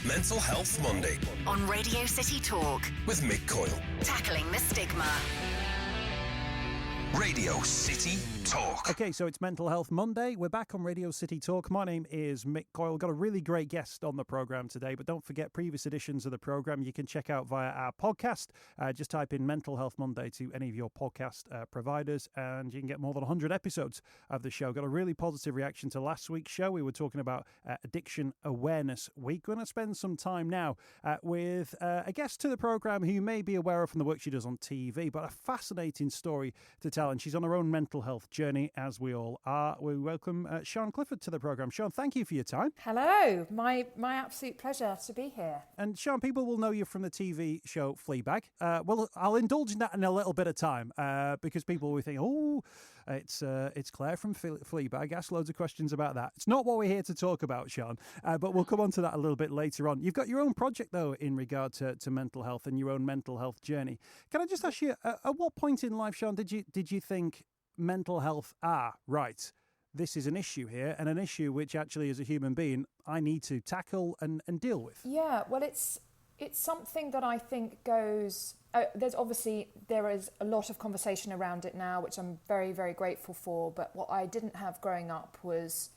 Mental Health Monday on Radio City Talk with Mick Coyle. Tackling the stigma. Radio City Talk. Okay, so it's Mental Health Monday. We're back on Radio City Talk. My name is Mick Coyle. Got a really great guest on the programme today, but don't forget previous editions of the programme you can check out via our podcast. Just type in Mental Health Monday to any of your podcast providers and you can get more than 100 episodes of the show. Got a really positive reaction to last week's show. We were talking about Addiction Awareness Week. We're going to spend some time now with a guest to the programme who you may be aware of from the work she does on TV, but a fascinating story to tell. And she's on her own mental health journey, as we all are. We welcome Sian Clifford to the programme. Sian, thank you for your time. Hello, my absolute pleasure to be here. And Sian, people will know you from the TV show Fleabag. Well, I'll indulge in that in a little bit of time because people will think, oh, it's Claire from Fleabag. Ask loads of questions about that. It's not what we're here to talk about, Sian, but we'll come on to that a little bit later on. You've got your own project, though, in regard to mental health and your own mental health journey. Can I just ask you, at what point in life, Sian, did you think mental health, right, this is an issue here, and an issue which actually as a human being I need to tackle and deal with? Yeah, well, it's something that I think goes, there is a lot of conversation around it now, which I'm very, very grateful for, but what I didn't have growing up was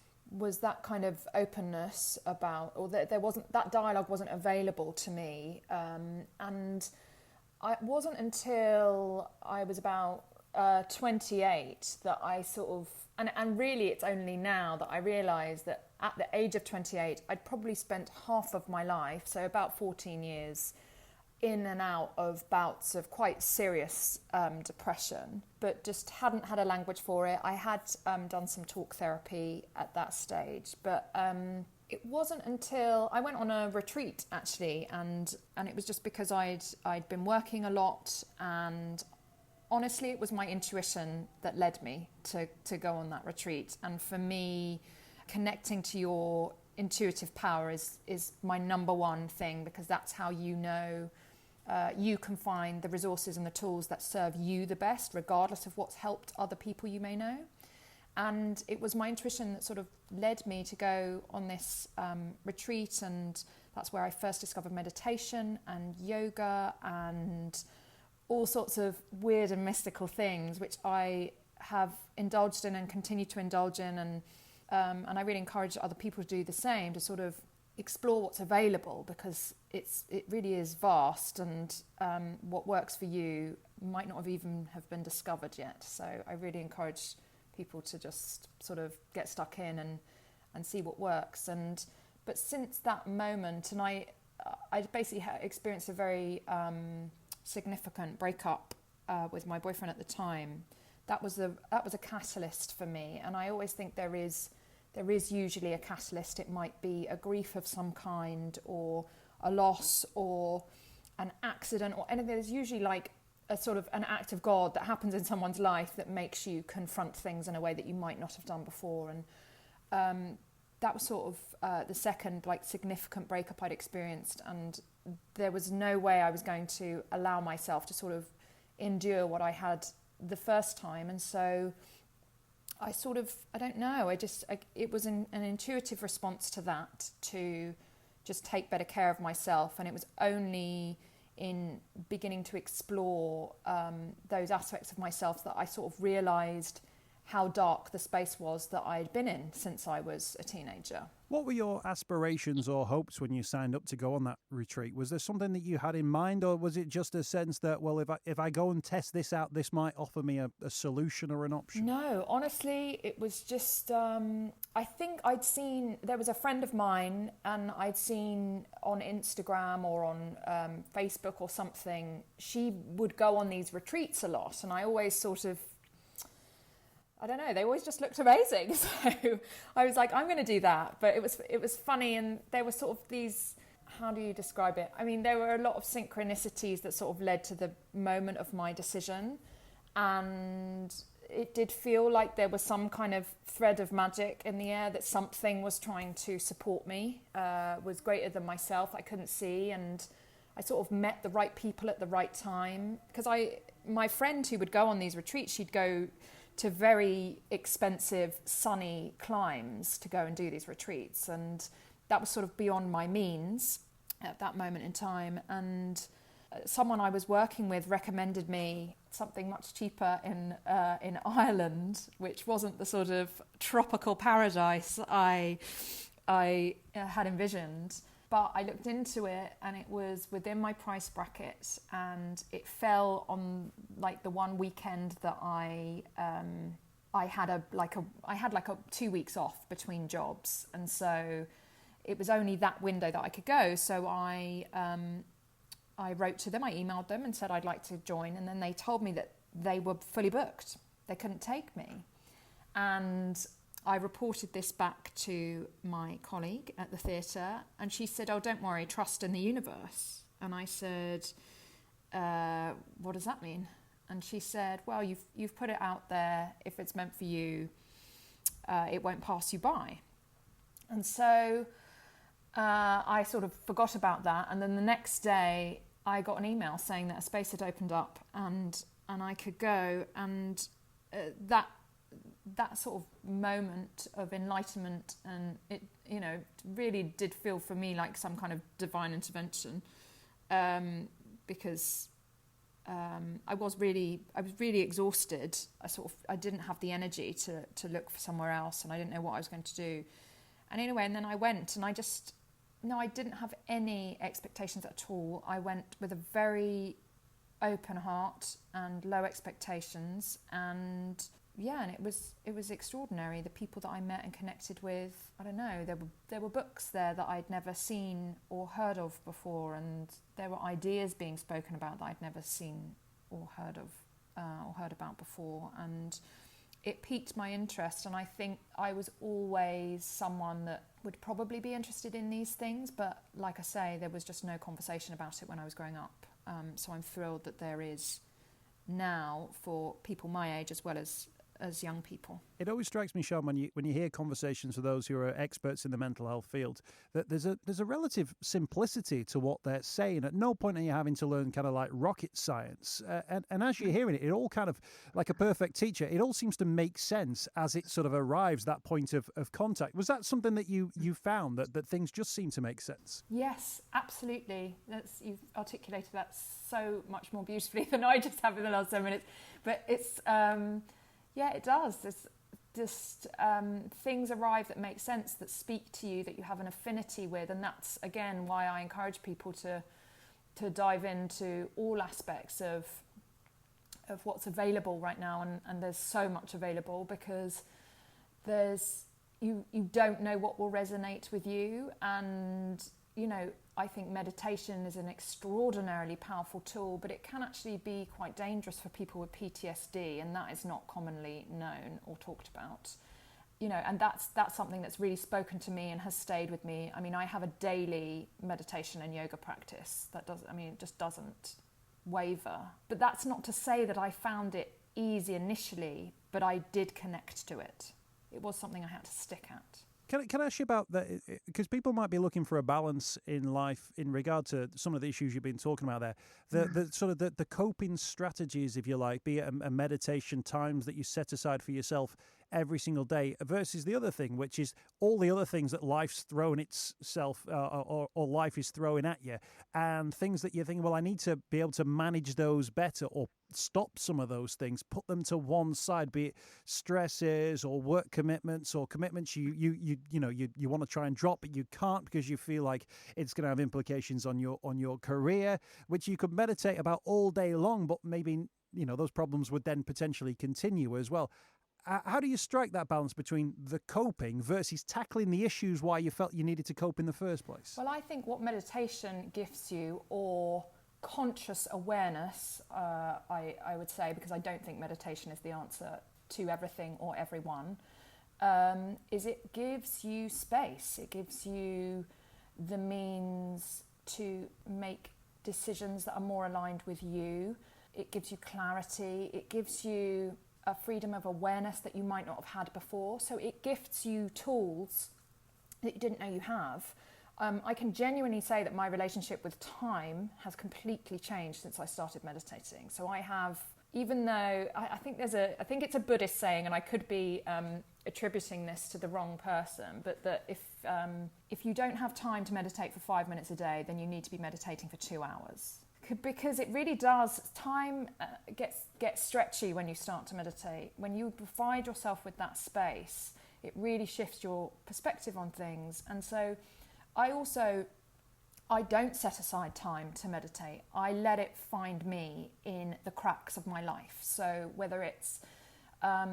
that kind of openness about, or there wasn't, that dialogue wasn't available to me, and it wasn't until I was about 28 that I sort of, and really it's only now that I realise that at the age of 28 I'd probably spent half of my life, so about 14 years, in and out of bouts of quite serious depression, but just hadn't had a language for it. I had done some talk therapy at that stage, but it wasn't until I went on a retreat actually, and it was just because I'd been working a lot, and honestly, it was my intuition that led me to go on that retreat. And for me, connecting to your intuitive power is my number one thing, because that's how you know you can find the resources and the tools that serve you the best, regardless of what's helped other people you may know. And it was my intuition that sort of led me to go on this retreat, and that's where I first discovered meditation and yoga and all sorts of weird and mystical things, which I have indulged in and continue to indulge in, and I really encourage other people to do the same, to sort of explore what's available, because it really is vast, and what works for you might not have been discovered yet. So I really encourage people to just sort of get stuck in and see what works. But since that moment, and I basically experienced a very significant breakup with my boyfriend at the time. That was a catalyst for me, and I always think there is usually a catalyst. It might be a grief of some kind, or a loss, or an accident, or anything. There's usually like a sort of an act of God that happens in someone's life that makes you confront things in a way that you might not have done before. And that was sort of the second like significant breakup I'd experienced, and there was no way I was going to allow myself to sort of endure what I had the first time. And so I sort of, I don't know, it was an intuitive response to that, to just take better care of myself. And it was only in beginning to explore those aspects of myself that I sort of realised how dark the space was that I'd been in since I was a teenager. What were your aspirations or hopes when you signed up to go on that retreat? Was there something that you had in mind, or was it just a sense that, well, if I go and test this out, this might offer me a solution or an option? No, honestly, it was just, I think there was a friend of mine, and I'd seen on Instagram or on Facebook or something, she would go on these retreats a lot, and I always sort of, I don't know, they always just looked amazing. So I was like, I'm going to do that. But it was funny, and there were sort of these, how do you describe it? I mean, there were a lot of synchronicities that sort of led to the moment of my decision. And it did feel like there was some kind of thread of magic in the air, that something was trying to support me, was greater than myself, I couldn't see. And I sort of met the right people at the right time. Because my friend who would go on these retreats, she'd go to very expensive, sunny climes to go and do these retreats. And that was sort of beyond my means. at that moment in time. And someone I was working with recommended me something much cheaper in Ireland, which wasn't the sort of tropical paradise I had envisioned. But I looked into it, and it was within my price bracket, and it fell on like the one weekend that I had 2 weeks off between jobs, and so it was only that window that I could go. So I wrote to them, I emailed them and said I'd like to join, and then they told me that they were fully booked. They couldn't take me. And I reported this back to my colleague at the theatre, and she said, "Oh, don't worry, trust in the universe." And I said, "What does that mean?" And she said, "Well, you've put it out there. If it's meant for you, it won't pass you by." And so I sort of forgot about that, and then the next day I got an email saying that a space had opened up and I could go, and that sort of moment of enlightenment, and it, you know, really did feel for me like some kind of divine intervention, because I was really exhausted. I didn't have the energy to look for somewhere else, and I didn't know what I was going to do. And anyway, and then I went, and I didn't have any expectations at all. I went with a very open heart and low expectations, and yeah, and it was extraordinary. The people that I met and connected with, I don't know, there were books there that I'd never seen or heard of before, and there were ideas being spoken about that I'd never seen or heard of or heard about before, and it piqued my interest. And I think I was always someone that would probably be interested in these things, but like I say, there was just no conversation about it when I was growing up. So I'm thrilled that there is now for people my age as well as young people. It always strikes me, Sian, when you hear conversations with those who are experts in the mental health field, that there's a relative simplicity to what they're saying. At no point are you having to learn kind of like rocket science. And as you're hearing it, it all kind of, like a perfect teacher, it all seems to make sense as it sort of arrives, that point of contact. Was that something that you found, that things just seem to make sense? Yes, absolutely. You've articulated that so much more beautifully than I just have in the last 10 minutes. But it's... yeah, it does. There's just things arrive that make sense, that speak to you, that you have an affinity with, and that's again why I encourage people to dive into all aspects of what's available right now, and there's so much available, because you don't know what will resonate with you, and you know, I think meditation is an extraordinarily powerful tool, but it can actually be quite dangerous for people with PTSD, and that is not commonly known or talked about. You know, and that's something that's really spoken to me and has stayed with me. I mean, I have a daily meditation and yoga practice it just doesn't waver. But that's not to say that I found it easy initially, but I did connect to it. It was something I had to stick at. Can I ask you about that? Because people might be looking for a balance in life in regard to some of the issues you've been talking about there. The sort of the coping strategies, if you like, be it a meditation, times that you set aside for yourself every single day, versus the other thing, which is all the other things that life's thrown itself or life is throwing at you, and things that you think, well, I need to be able to manage those better, or stop some of those things, put them to one side, be it stresses or work commitments or commitments you want to try and drop, but you can't because you feel like it's going to have implications on your career, which you could meditate about all day long, but maybe those problems would then potentially continue as well. How do you strike that balance between the coping versus tackling the issues why you felt you needed to cope in the first place? Well, I think what meditation gives you, or conscious awareness, I would say, because I don't think meditation is the answer to everything or everyone, is it gives you space. It gives you the means to make decisions that are more aligned with you. It gives you clarity. It gives you a freedom of awareness that you might not have had before. So it gifts you tools that you didn't know you have. I can genuinely say that my relationship with time has completely changed since I started meditating. So I have even though I think I think it's a Buddhist saying, and I could be attributing this to the wrong person, but that if you don't have time to meditate for 5 minutes a day, then you need to be meditating for 2 hours. Because it really does, time gets stretchy when you start to meditate. When you provide yourself with that space, it really shifts your perspective on things. And so I don't set aside time to meditate. I let it find me in the cracks of my life. So whether it's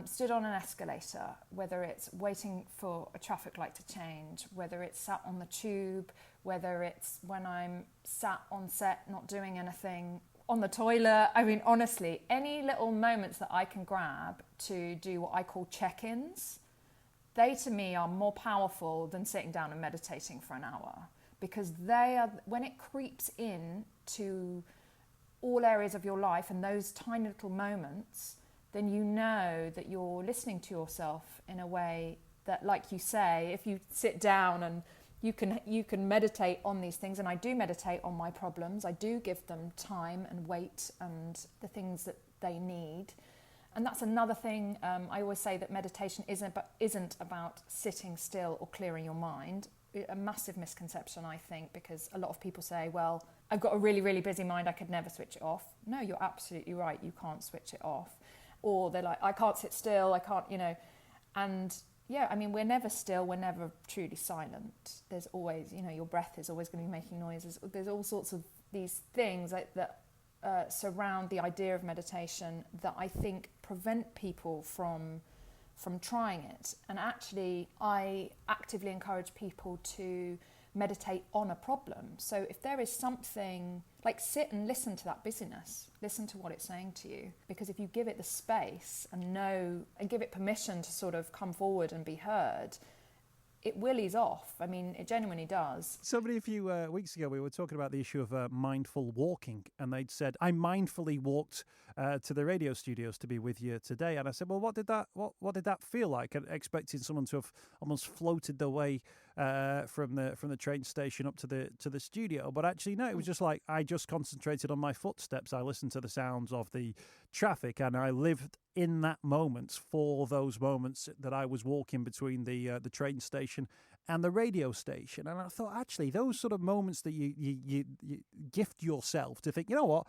stood on an escalator, whether it's waiting for a traffic light to change, whether it's sat on the tube, whether it's when I'm sat on set not doing anything, on the toilet. I mean, honestly, any little moments that I can grab to do what I call check-ins, they to me are more powerful than sitting down and meditating for an hour, because they are, when it creeps in to all areas of your life and those tiny little moments, then you know that you're listening to yourself in a way that, like you say, if you sit down and you can meditate on these things, and I do meditate on my problems, I do give them time and weight and the things that they need. And that's another thing. I always say that meditation isn't about sitting still or clearing your mind. A massive misconception, I think, because a lot of people say, well, I've got a really, really busy mind, I could never switch it off. No, you're absolutely right, you can't switch it off. Or they're like, I can't sit still, I can't, and yeah, I mean, we're never still, we're never truly silent. There's always, your breath is always going to be making noises. There's all sorts of these things that surround the idea of meditation that I think prevent people from trying it. And actually, I actively encourage people to meditate on a problem. So if there is something, like, sit and listen to that busyness, listen to what it's saying to you, because if you give it the space and give it permission to sort of come forward and be heard, it will ease off. I mean, it genuinely does. Somebody a few weeks ago, we were talking about the issue of mindful walking, and they'd said, I mindfully walked to the radio studios to be with you today. And I said, well, what did that feel like? And expecting someone to have almost floated their way from the train station up to the studio. But actually, no, it was just like, I just concentrated on my footsteps. I listened to the sounds of the traffic, and I lived in that moment for those moments that I was walking between the train station and the radio station. And I thought, actually, those sort of moments that you gift yourself to think, you know what,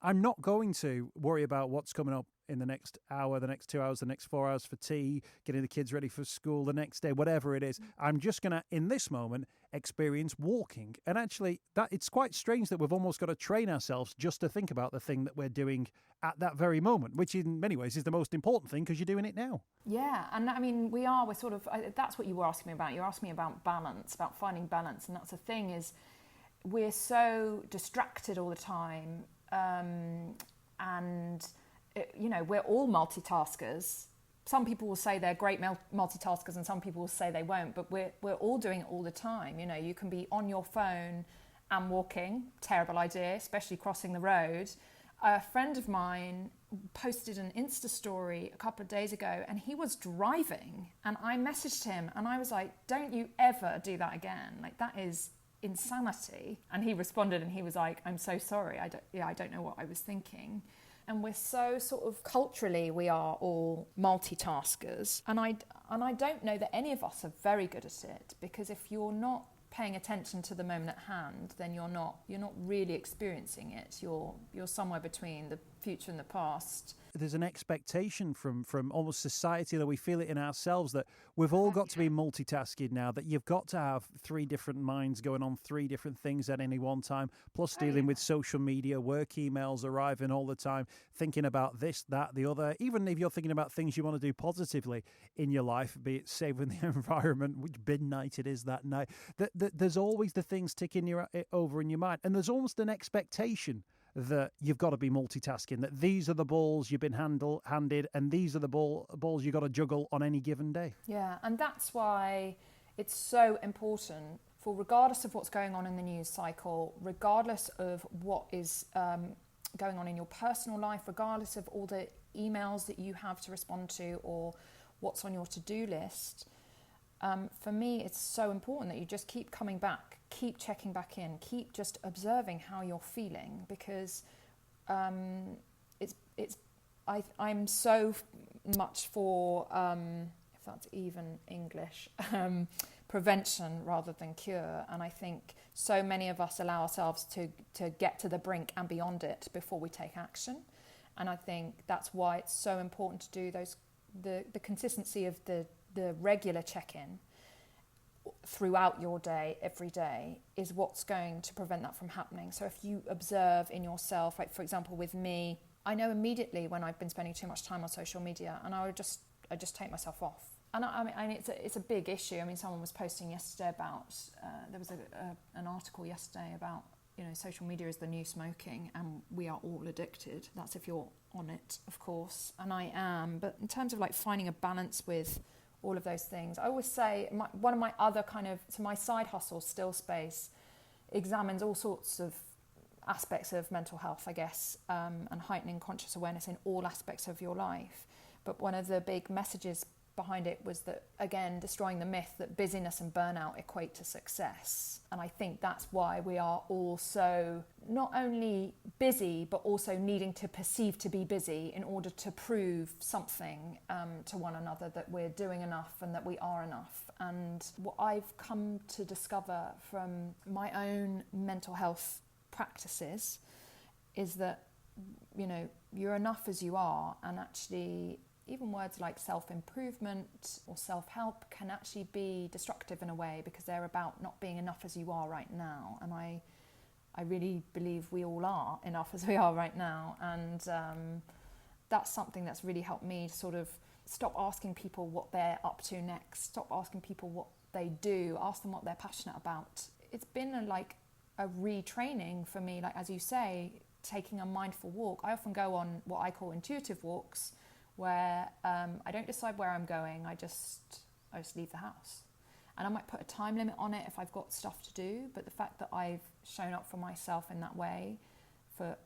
I'm not going to worry about what's coming up in the next hour, the next 2 hours, the next 4 hours for tea, getting the kids ready for school the next day, whatever it is. I'm just going to, in this moment, experience walking. And actually, it's quite strange that we've almost got to train ourselves just to think about the thing that we're doing at that very moment, which in many ways is the most important thing because you're doing it now. Yeah, and I mean, we're sort of, that's what you were asking me about. You asked me about balance, about finding balance. And that's the thing, is we're so distracted all the time. We're all multitaskers. Some people will say they're great multitaskers and some people will say they won't, but we're all doing it all the time. You can be on your phone and walking, terrible idea, especially crossing the road. A friend of mine posted an Insta story a couple of days ago and he was driving, and I messaged him and I was like, don't you ever do that again. Like, that is insanity. And he responded and he was like, I'm so sorry, I don't know what I was thinking. And we're so sort of culturally, we are all multitaskers, and I don't know that any of us are very good at it, because if you're not paying attention to the moment at hand, then you're not really experiencing it. You're somewhere between the future and the past. There's an expectation from almost society, that we feel it in ourselves, that we've all got to be multitasking now, that you've got to have 3 different minds going on 3 different things at any one time, plus dealing with social media, work emails arriving all the time, thinking about this, that, the other. Even if you're thinking about things you want to do positively in your life, be it saving the environment, which bin night it is that night, there's always the things ticking over in your mind. And there's almost an expectation that you've got to be multitasking, that these are the balls you've been handed and these are the balls you've got to juggle on any given day. Yeah, and that's why it's so important for, regardless of what's going on in the news cycle, regardless of what is going on in your personal life, regardless of all the emails that you have to respond to or what's on your to-do list, for me, it's so important that you just keep coming back, keep checking back in, keep just observing how you're feeling, because it's I'm so much for, if that's even English, prevention rather than cure. And I think so many of us allow ourselves to get to the brink and beyond it before we take action. And I think that's why it's so important to do the consistency of the regular check-in throughout your day, every day, is what's going to prevent that from happening. So if you observe in yourself, like for example with me, I know immediately when I've been spending too much time on social media, and I just take myself off. And I mean it's a big issue. I mean, someone was posting yesterday about there was an article yesterday about, you know, social media is the new smoking and we are all addicted. That's if you're on it, of course, and I am. But in terms of like finding a balance with all of those things, I always say one of my other my side hustle, Still Space, examines all sorts of aspects of mental health, I guess, and heightening conscious awareness in all aspects of your life. But one of the big messages behind it was that, again, destroying the myth that busyness and burnout equate to success. And I think that's why we are all so not only busy, but also needing to perceive to be busy in order to prove something to one another, that we're doing enough and that we are enough. And what I've come to discover from my own mental health practices is that, you know, you're enough as you are, and actually even words like self-improvement or self-help can actually be destructive in a way, because they're about not being enough as you are right now. And I really believe we all are enough as we are right now. And that's something that's really helped me to sort of stop asking people what they're up to next, stop asking people what they do, ask them what they're passionate about. It's been a retraining for me, like as you say, taking a mindful walk. I often go on what I call intuitive walks, where I don't decide where I'm going, I just leave the house. And I might put a time limit on it if I've got stuff to do, but the fact that I've shown up for myself in that way for,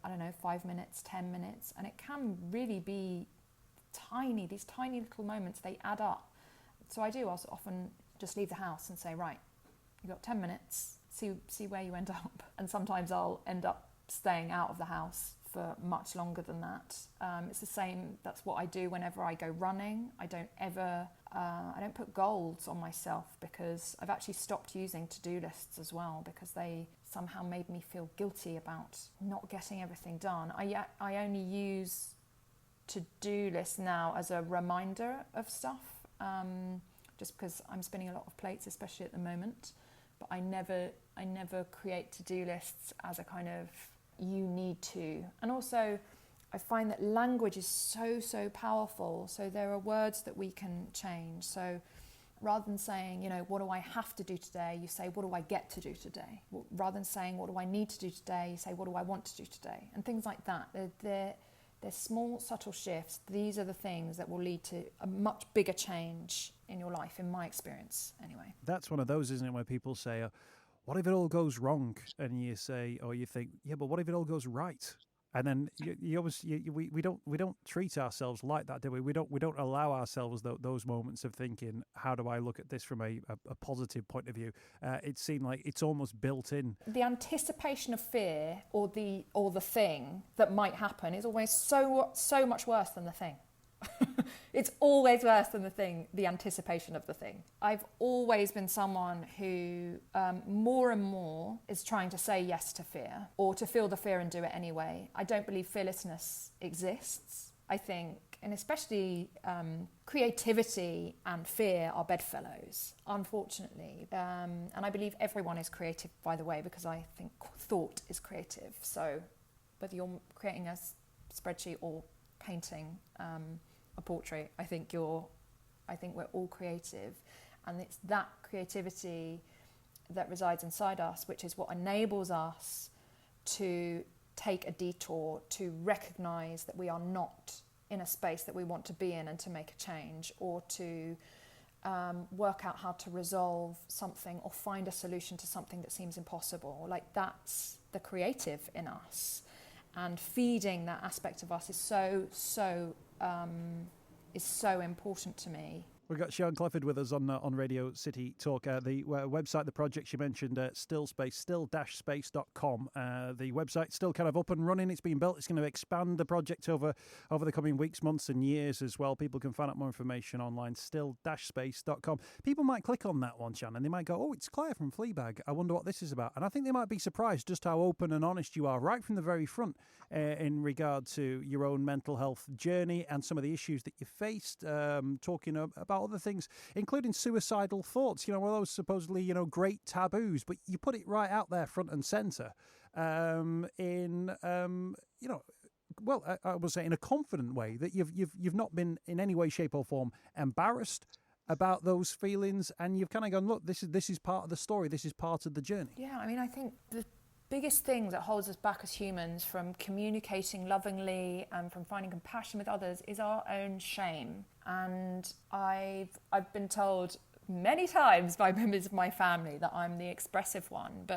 5 minutes, 10 minutes, and it can really be tiny, these tiny little moments, they add up. So I'll often just leave the house and say, right, you've got 10 minutes, see where you end up. And sometimes I'll end up staying out of the house for much longer than that. It's the same, that's what I do whenever I go running. I don't put goals on myself, because I've actually stopped using to-do lists as well, because they somehow made me feel guilty about not getting everything done. I only use to-do lists now as a reminder of stuff, just because I'm spinning a lot of plates, especially at the moment. But I never create to-do lists as a kind of you need to. And also I find that language is so powerful. So there are words that we can change. So rather than saying, what do I have to do today, you say, what do I get to do today? Rather than saying, what do I need to do today, you say, what do I want to do today? And things like that. They're small, subtle shifts. These are the things that will lead to a much bigger change in your life, in my experience anyway. That's one of those, isn't it, where people say, what if it all goes wrong? And you say, or you think, yeah, but what if it all goes right? And then we don't treat ourselves like that, do we? We don't allow ourselves those moments of thinking, how do I look at this from a positive point of view? It seemed like it's almost built in. The anticipation of fear or the thing that might happen is always so much worse than the thing. It's always worse than the anticipation of the thing. I've always been someone who more and more is trying to say yes to fear, or to feel the fear and do it anyway. I don't believe fearlessness exists. I think, and especially creativity and fear are bedfellows, unfortunately. And I believe everyone is creative, by the way, because I think thought is creative. So whether you're creating a spreadsheet or painting a portrait, I think we're all creative, and it's that creativity that resides inside us which is what enables us to take a detour, to recognize that we are not in a space that we want to be in and to make a change, or to work out how to resolve something or find a solution to something that seems impossible. Like, that's the creative in us. And feeding that aspect of us is so important to me. We've got Sian Clifford with us on Radio City Talk. The website, the project you mentioned, still-space.com. The website's still kind of up and running. It's being built. It's going to expand the project over the coming weeks, months and years as well. People can find out more information online, still-space.com. People might click on that one, Sian, and they might go, oh, it's Claire from Fleabag. I wonder what this is about. And I think they might be surprised just how open and honest you are right from the very front in regard to your own mental health journey and some of the issues that you faced, talking about other things, including suicidal thoughts, all those supposedly, great taboos, but you put it right out there front and centre I would say in a confident way that you've not been in any way, shape or form embarrassed about those feelings, and you've kind of gone, look, this is part of the story, this is part of the journey. Yeah, I mean, I think the biggest thing that holds us back as humans from communicating lovingly and from finding compassion with others is our own shame. And I've been told many times by members of my family that I'm the expressive one,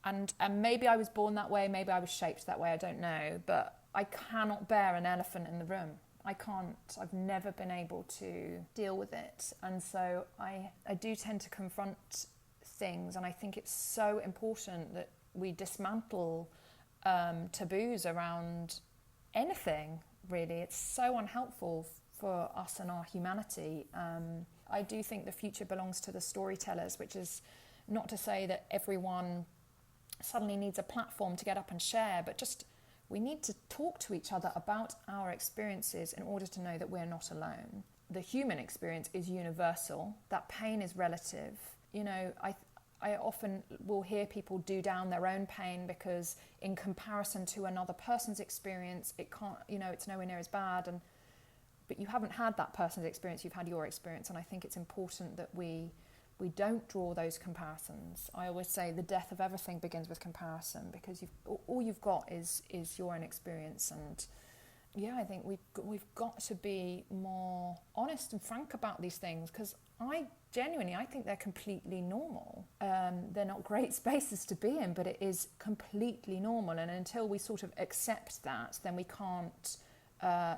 and maybe I was born that way, maybe I was shaped that way, I don't know, but I cannot bear an elephant in the room. I can't. I've never been able to deal with it. And so I do tend to confront things, and I think it's so important that we dismantle taboos around anything, really. It's so unhelpful for us and our humanity. I do think the future belongs to the storytellers, which is not to say that everyone suddenly needs a platform to get up and share, but just we need to talk to each other about our experiences in order to know that we're not alone. The human experience is universal. That pain is relative. I often will hear people do down their own pain because in comparison to another person's experience, it can't, it's nowhere near as bad. But you haven't had that person's experience, you've had your experience. And I think it's important that we don't draw those comparisons. I always say the death of everything begins with comparison, because all you've got is your own experience. And yeah, I think we've got to be more honest and frank about these things, because I think they're completely normal. They're not great spaces to be in, but it is completely normal. And until we sort of accept that, then we can't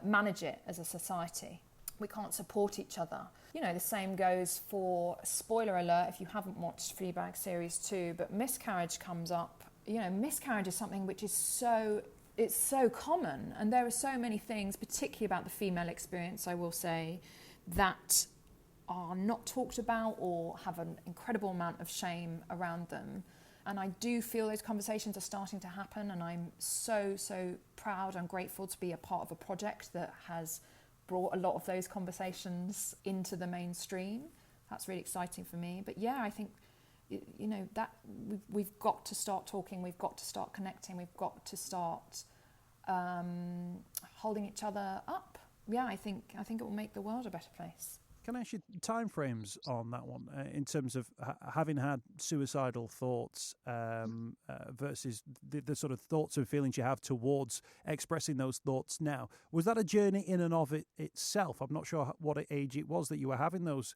manage it as a society. We can't support each other. The same goes for, spoiler alert, if you haven't watched Fleabag Series 2, but miscarriage comes up. Miscarriage is something which is so common, and there are so many things, particularly about the female experience, I will say, that are not talked about or have an incredible amount of shame around them. And I do feel those conversations are starting to happen, and I'm so proud and grateful to be a part of a project that has brought a lot of those conversations into the mainstream. That's really exciting for me. But yeah, I think that we've got to start talking, we've got to start connecting, we've got to start holding each other up. Yeah, I think it will make the world a better place. Can I ask you timeframes on that one in terms of having had suicidal thoughts versus the sort of thoughts and feelings you have towards expressing those thoughts now? Was that a journey in and of itself? I'm not sure what age it was that you were having those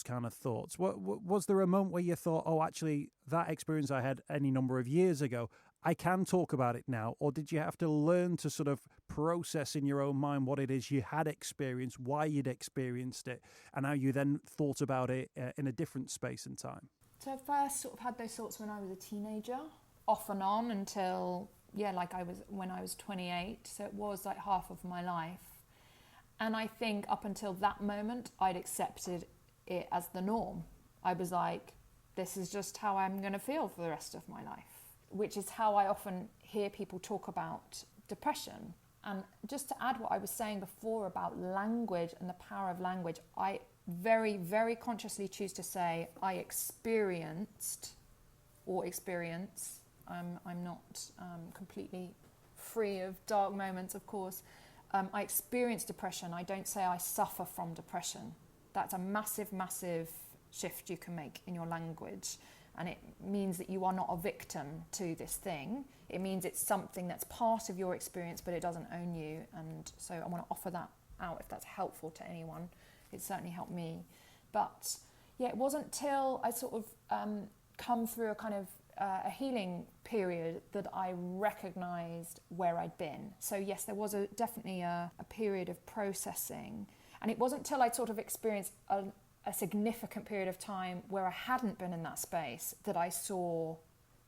kind of thoughts. Was there a moment where you thought, oh, actually, that experience I had any number of years ago, I can talk about it now? Or did you have to learn to sort of process in your own mind what it is you had experienced, why you'd experienced it, and how you then thought about it in a different space and time? So I first sort of had those thoughts when I was a teenager, off and on until, when I was 28. So it was like half of my life. And I think up until that moment, I'd accepted it as the norm. I was like, this is just how I'm going to feel for the rest of my life, which is how I often hear people talk about depression. And just to add what I was saying before about language and the power of language, I very, very consciously choose to say I experienced or experience. I'm not completely free of dark moments, of course. I experience depression. I don't say I suffer from depression. That's a massive, massive shift you can make in your language. And it means that you are not a victim to this thing. It means it's something that's part of your experience, but it doesn't own you. And so I want to offer that out if that's helpful to anyone. It certainly helped me. But yeah, it wasn't till I sort of come through a kind of a healing period that I recognised where I'd been. So yes, there was definitely a period of processing. And it wasn't till I sort of experienced a significant period of time where I hadn't been in that space that I saw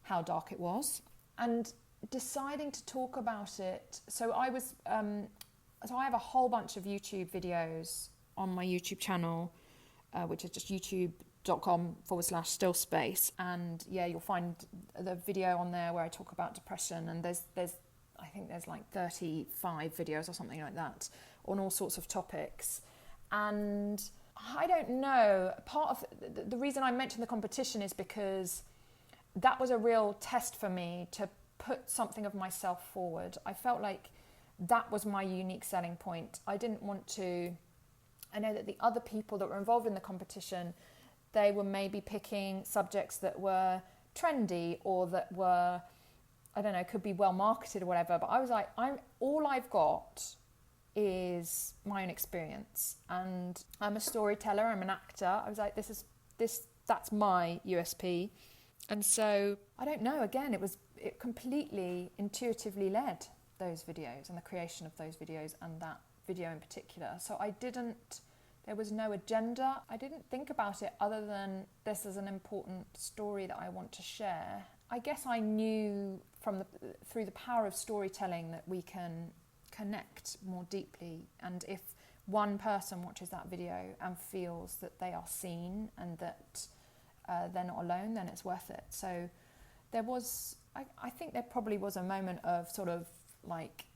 how dark it was. And deciding to talk about it, so I have a whole bunch of YouTube videos on my YouTube channel, which is just youtube.com/stillspace. And yeah, you'll find the video on there where I talk about depression, and there's I think there's like 35 videos or something like that on all sorts of topics. And I don't know, part of the reason I mentioned the competition is because that was a real test for me to put something of myself forward. I felt like that was my unique selling point. I didn't want to... I know that the other people that were involved in the competition, they were maybe picking subjects that were trendy or that were, I don't know, could be well marketed or whatever. But I was like, all I've got is my own experience, and I'm a storyteller, I'm an actor. I was like, that's my USP. And so I don't know, again, it completely intuitively led those videos and the creation of those videos and that video in particular. So there was no agenda. I didn't think about it other than this is an important story that I want to share. I guess I knew through the power of storytelling that we can connect more deeply, and if one person watches that video and feels that they are seen and that they're not alone, then it's worth it. So there was, I think there probably was a moment of sort of like,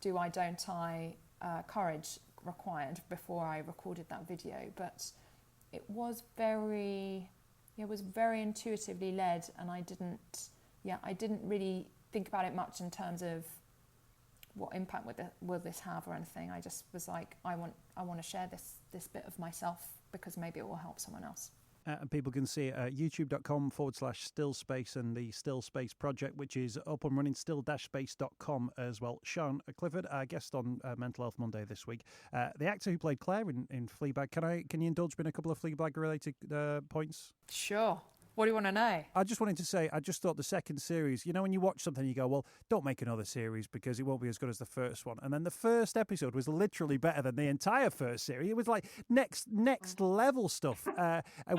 do I, don't I, courage required before I recorded that video. But it was very intuitively led, and I didn't really think about it much in terms of what impact will this have or anything. I just was like, I want to share this bit of myself because maybe it will help someone else. And people can see it at youtube.com/stillspace and the Stillspace project, which is up and running, still-space.com as well. Sian Clifford, our guest on Mental Health Monday this week. The actor who played Claire in Fleabag. Can you indulge me in a couple of Fleabag-related points? Sure. What do you want to know? I just wanted to say, I just thought the second series, you know, when you watch something, you go, well, don't make another series because it won't be as good as the first one. And then the first episode was literally better than the entire first series. It was like next level stuff,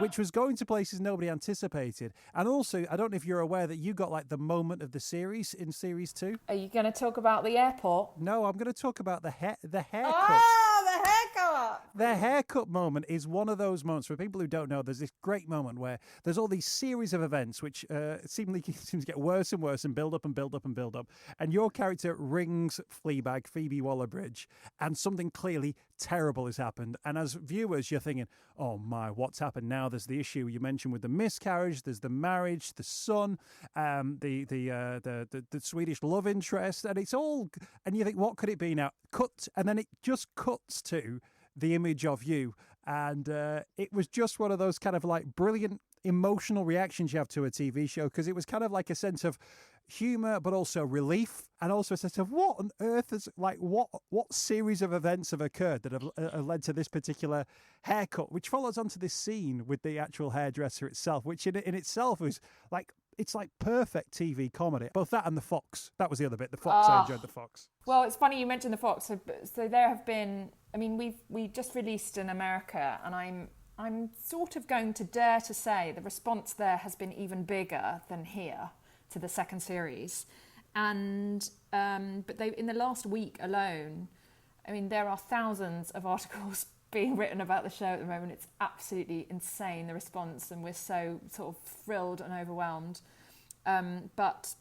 which was going to places nobody anticipated. And also, I don't know if you're aware that you got like the moment of the series in series 2. Are you going to talk about the airport? No, I'm going to talk about the haircut. Oh, the haircut! The haircut moment is one of those moments. For people who don't know, there's this great moment where there's all these series of events which seems to get worse and worse and build up and build up and build up. And your character rings Fleabag, Phoebe Waller-Bridge, and something clearly terrible has happened. And as viewers, you're thinking, oh my, what's happened now? There's the issue you mentioned with the miscarriage, there's the marriage, the son, the Swedish love interest, and it's all, and you think, what could it be now? Cut, and then it just cuts to the image of you. And it was just one of those kind of like brilliant emotional reactions you have to a TV show, because it was kind of like a sense of humour but also relief, and also a sense of what on earth is, like, what series of events have occurred that have led to this particular haircut, which follows onto this scene with the actual hairdresser itself, which in itself is like, it's like perfect TV comedy. Both that and the Fox. That was the other bit, the Fox. I enjoyed the Fox. Well, it's funny you mentioned the Fox. So there have been, I mean, we just released in America, and I'm sort of going to dare to say the response there has been even bigger than here to the second series. And but they, in the last week alone, I mean, there are thousands of articles being written about the show at the moment. It's absolutely insane, the response, and we're so sort of thrilled and overwhelmed. But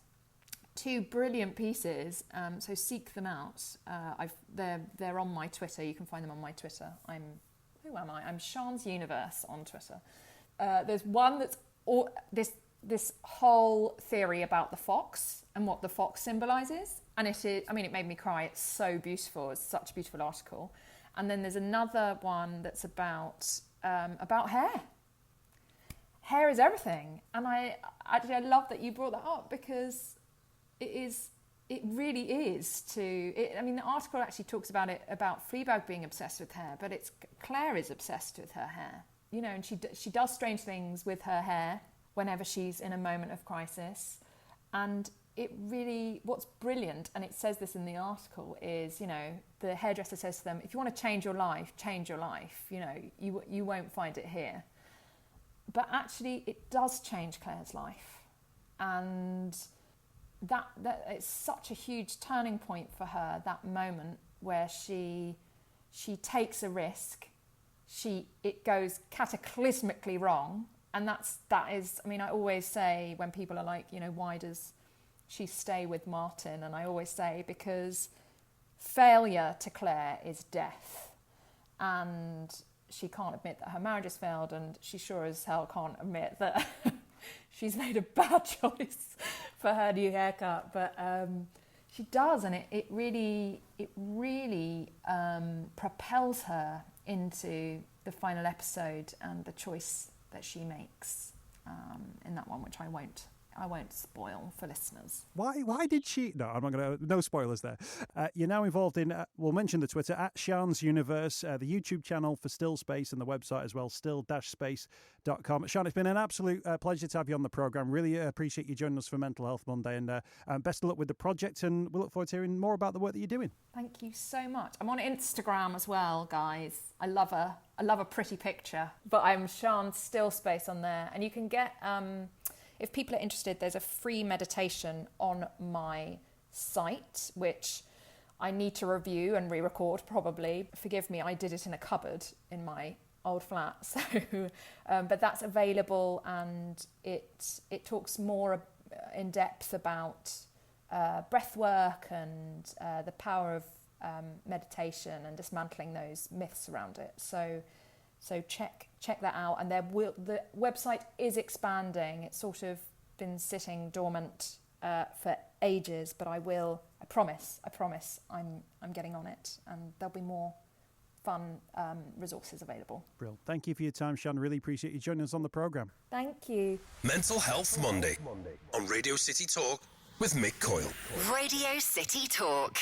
two brilliant pieces, so seek them out. They're on my Twitter. You can find them on my Twitter. Who am I? I'm Sian's Universe on Twitter. There's one that's this whole theory about the fox and what the fox symbolises. And it is, I mean, it made me cry. It's so beautiful. It's such a beautiful article. And then there's another one that's about hair. Hair is everything. And I love that you brought that up, because it really is I mean, the article actually talks about Fleabag being obsessed with hair, but Claire is obsessed with her hair, you know, and she does strange things with her hair whenever she's in a moment of crisis. And it really, what's brilliant, and it says this in the article, is, you know, the hairdresser says to them, if you want to change your life, change your life. You know, you won't find it here. But actually, it does change Claire's life. And that it's such a huge turning point for her, that moment where she takes a risk, it goes cataclysmically wrong. And that is, I mean, I always say when people are like, you know, why does she stay with Martin? And I always say, because failure to Claire is death. And she can't admit that her marriage has failed, and she sure as hell can't admit that she's made a bad choice for her new haircut. But she does, and it really propels her into the final episode and the choice that she makes in that one, which I won't spoil for listeners. Why did she... No, I'm not going to... No spoilers there. You're now involved in... we'll mention the Twitter, at Sian's Universe, the YouTube channel for Still Space, and the website as well, still-space.com. Sian, it's been an absolute pleasure to have you on the programme. Really appreciate you joining us for Mental Health Monday, and best of luck with the project, and we look forward to hearing more about the work that you're doing. Thank you so much. I'm on Instagram as well, guys. I love a pretty picture, but I'm Sian's Still Space on there, and you can get... if people are interested, there's a free meditation on my site, which I need to review and re-record probably. Forgive me, I did it in a cupboard in my old flat. So, but that's available, and it talks more in depth about breath work and the power of meditation and dismantling those myths around it. So check that out, and the website is expanding. It's sort of been sitting dormant for ages, but I promise, I'm getting on it, and there'll be more fun resources available. Brilliant. Thank you for your time, Sian. Really appreciate you joining us on the programme. Thank you. Mental Health Monday on Radio City Talk with Mick Coyle. Radio City Talk.